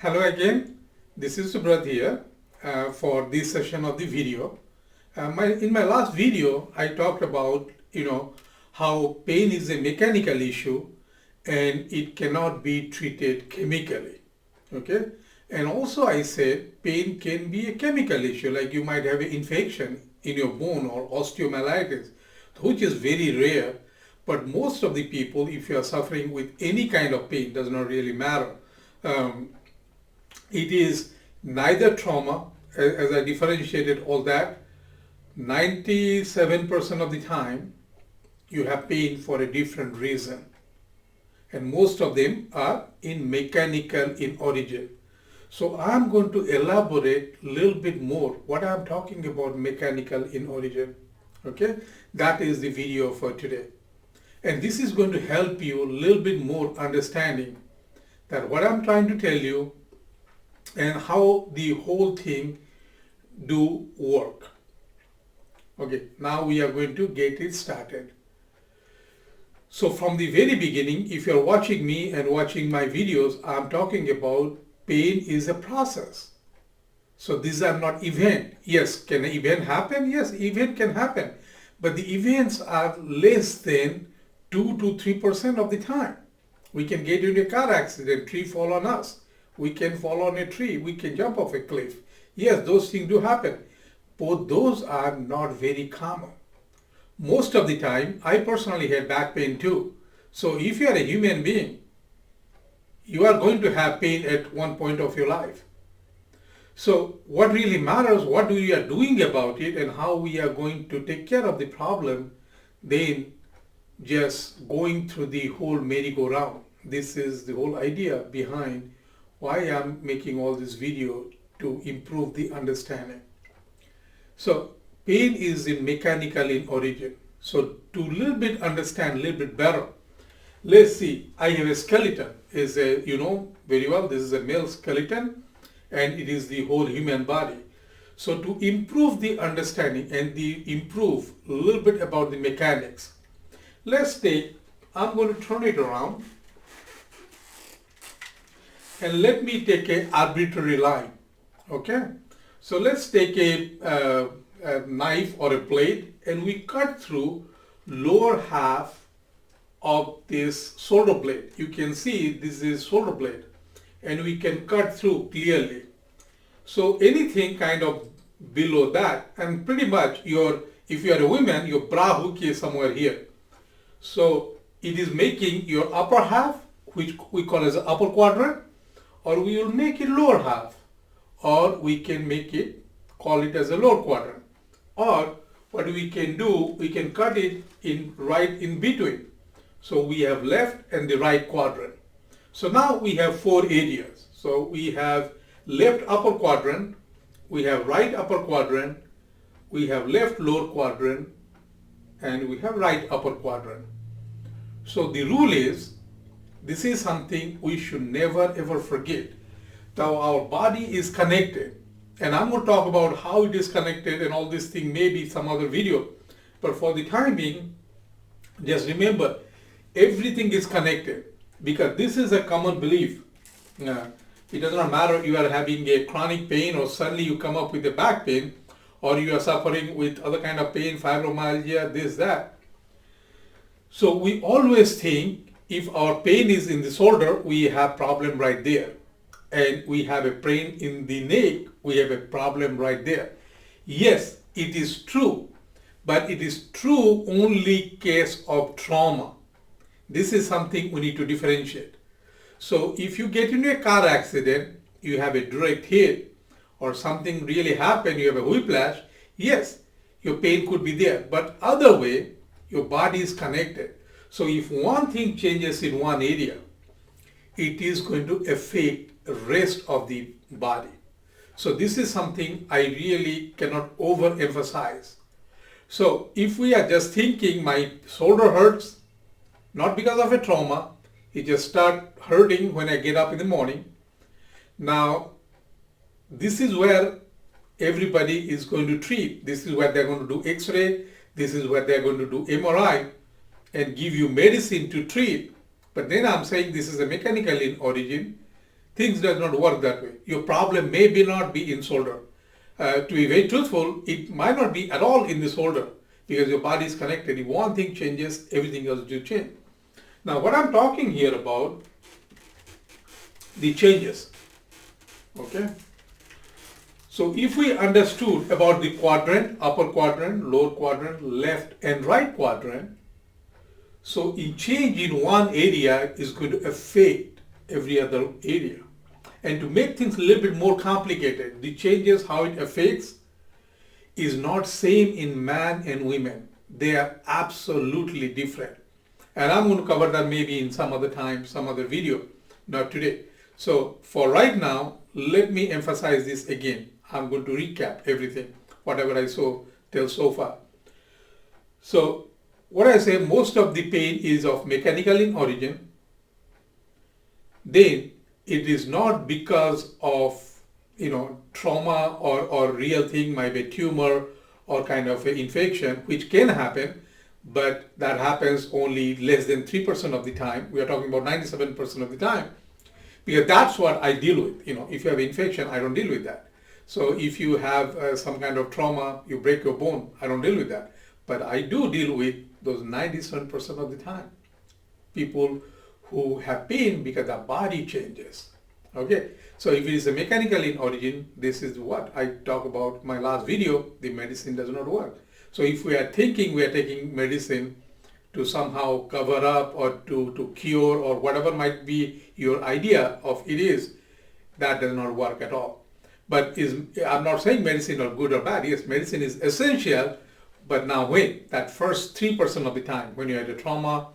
Hello again, this is Subrat here for this session of the video. In my last video, I talked about, how pain is a mechanical issue and it cannot be treated chemically, okay? And also I said pain can be a chemical issue, like you might have an infection in your bone or osteomyelitis, which is very rare, but most of the people, if you are suffering with any kind of pain, does not really matter. It is neither trauma, as I differentiated all that. 97% of the time, you have pain for a different reason. And most of them are mechanical in origin. So I'm going to elaborate a little bit more what I'm talking about mechanical in origin. Okay, that is the video for today. And this is going to help you a little bit more understanding that what I'm trying to tell you and how the whole thing do work. Okay, now we are going to get it started. So from the very beginning, if you're watching me and watching my videos, I'm talking about pain is a process. So these are not events. Yes, can an event happen? Yes, event can happen. But the events are less than 2 to 3% of the time. We can get into a car accident, tree fall on us. We can fall on a tree, we can jump off a cliff. Yes, those things do happen. But those are not very common. Most of the time, I personally had back pain too. So if you are a human being, you are going to have pain at one point of your life. So what really matters, what we are doing about it and how we are going to take care of the problem, then just going through the whole merry-go-round. This is the whole idea behind why I'm making all this video, to improve the understanding. So pain is mechanical in origin. So to little bit understand a little bit better, let's see, I have a skeleton. Is a, you know very well, this is a male skeleton and it is the whole human body. So to improve the understanding and improve a little bit about the mechanics, let's take, I'm going to turn it around and let me take an arbitrary line, okay? So let's take a knife or a blade and we cut through lower half of this shoulder blade. You can see this is shoulder blade and we can cut through clearly. So anything kind of below that, and pretty much if you are a woman, your bra hook is somewhere here. So it is making your upper half, which we call as the upper quadrant, or we will make it lower half, or we can call it as a lower quadrant. Or what we can do, we can cut it right in between. So we have left and the right quadrant. So now we have 4 areas. So we have left upper quadrant, we have right upper quadrant, we have left lower quadrant, and we have right upper quadrant. So the rule is, this is something we should never ever forget. Now our body is connected, and I'm going to talk about how it is connected and all this thing maybe some other video. But for the time being, just remember, everything is connected, because this is a common belief. It does not matter if you are having a chronic pain or suddenly you come up with a back pain, or you are suffering with other kind of pain, fibromyalgia, this, that. So we always think if our pain is in the shoulder, we have problem right there. And we have a pain in the neck, we have a problem right there. Yes, it is true, but it is true only case of trauma. This is something we need to differentiate. So if you get into a car accident, you have a direct hit, or something really happened, you have a whiplash, yes, your pain could be there. But other way, your body is connected. So if one thing changes in one area, it is going to affect the rest of the body. So this is something I really cannot overemphasize. So if we are just thinking my shoulder hurts, not because of a trauma, it just start hurting when I get up in the morning. Now, this is where everybody is going to treat. This is where they're going to do X-ray. This is where they're going to do MRI and give you medicine to treat. But then I'm saying this is a mechanical in origin. Things does not work that way. Your problem may not be in shoulder. To be very truthful, it might not be at all in the shoulder because your body is connected. If one thing changes, everything else will change. Now, what I'm talking here about, the changes. Okay. So if we understood about the quadrant, upper quadrant, lower quadrant, left and right quadrant, so a change in one area is going to affect every other area. And to make things a little bit more complicated, the changes, how it affects, is not same in man and women. They are absolutely different. And I'm going to cover that maybe in some other time, some other video, not today. So for right now, let me emphasize this again. I'm going to recap everything, whatever I saw till so far. So what I say, most of the pain is of mechanical in origin. Then it is not because of, trauma or real thing, might be a tumor or kind of an infection, which can happen, but that happens only less than 3% of the time. We are talking about 97% of the time, because that's what I deal with. If you have infection, I don't deal with that. So if you have some kind of trauma, you break your bone, I don't deal with that. But I do deal with those 97% of the time. People who have pain because the body changes. Okay, so if it is a mechanical in origin, this is what I talk about my last video, the medicine does not work. So if we are thinking we are taking medicine to somehow cover up or to cure or whatever might be your idea of it is, that does not work at all. But I'm not saying medicine are good or bad. Yes, medicine is essential, but now wait, that first 3% of the time when you have a trauma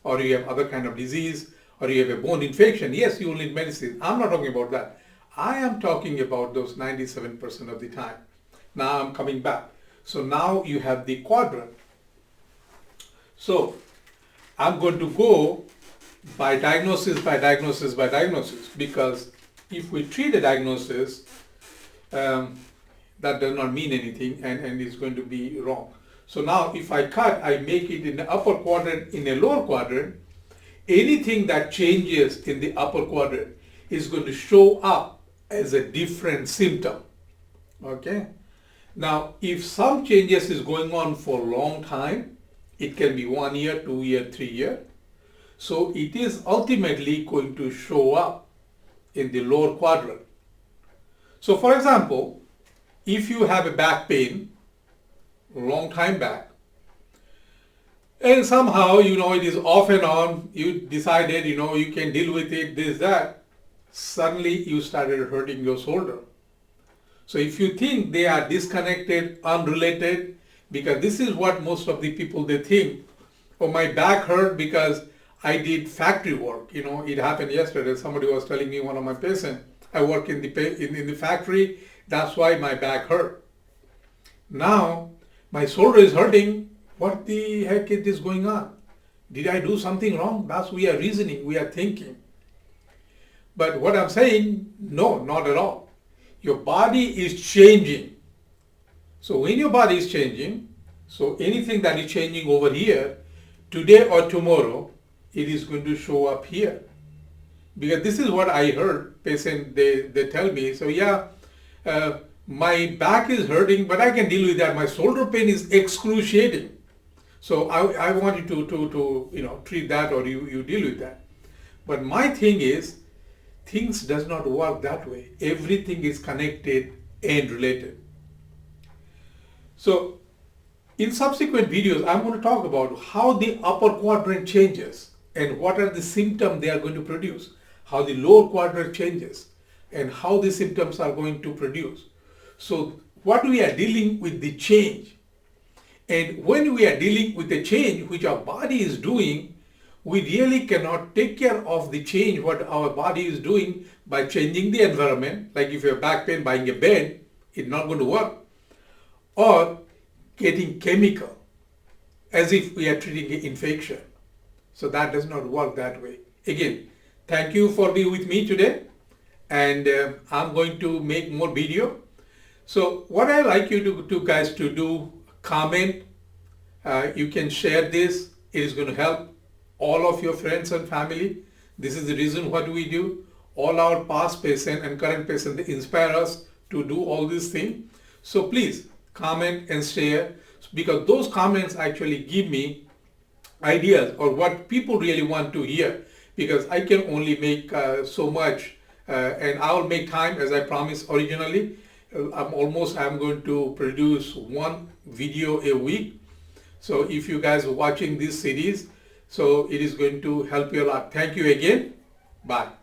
or you have other kind of disease or you have a bone infection, yes, you will need medicine. I'm not talking about that. I am talking about those 97% of the time. Now I'm coming back. So now you have the quadrant. So I'm going to go by diagnosis, because if we treat a diagnosis, that does not mean anything and it's going to be wrong. So now if I cut, I make it in the upper quadrant, in a lower quadrant, anything that changes in the upper quadrant is going to show up as a different symptom. Okay. Now, if some changes is going on for a long time, it can be 1 year, 2 year, 3 year. So it is ultimately going to show up in the lower quadrant. So for example, if you have a back pain, long time back, and somehow, it is off and on, you decided, you can deal with it, this, that, suddenly you started hurting your shoulder. So if you think they are disconnected, unrelated, because this is what most of the people, they think, oh, my back hurt because I did factory work. It happened yesterday. Somebody was telling me, one of my patients, I work in the factory, that's why my back hurt. Now, my shoulder is hurting. What the heck is this going on? Did I do something wrong? That's we are reasoning, we are thinking. But what I'm saying, no, not at all. Your body is changing. So when your body is changing, so anything that is changing over here, today or tomorrow, it is going to show up here. Because this is what I heard, patient, they tell me, so yeah, my back is hurting, but I can deal with that. My shoulder pain is excruciating. So I want you to treat that or you deal with that. But my thing is, things does not work that way. Everything is connected and related. So in subsequent videos, I'm going to talk about how the upper quadrant changes and what are the symptoms they are going to produce, how the lower quadrant changes and how the symptoms are going to produce. So what we are dealing with the change. And when we are dealing with the change which our body is doing, we really cannot take care of the change what our body is doing by changing the environment. Like if you have back pain, buying a bed, it's not going to work. Or getting chemical, as if we are treating an infection. So that does not work that way. Again, thank you for being with me today. And I'm going to make more video. So what I like you to guys to do, comment, you can share this. It is going to help all of your friends and family. This is the reason what we do. all our past patients and current patients, they inspire us to do all these things. So please comment and share, because those comments actually give me ideas or what people really want to hear, because I can only make so much, and I'll make time as I promised originally. I'm going to produce one video a week. So if you guys are watching this series, so it is going to help you a lot. Thank you again. Bye.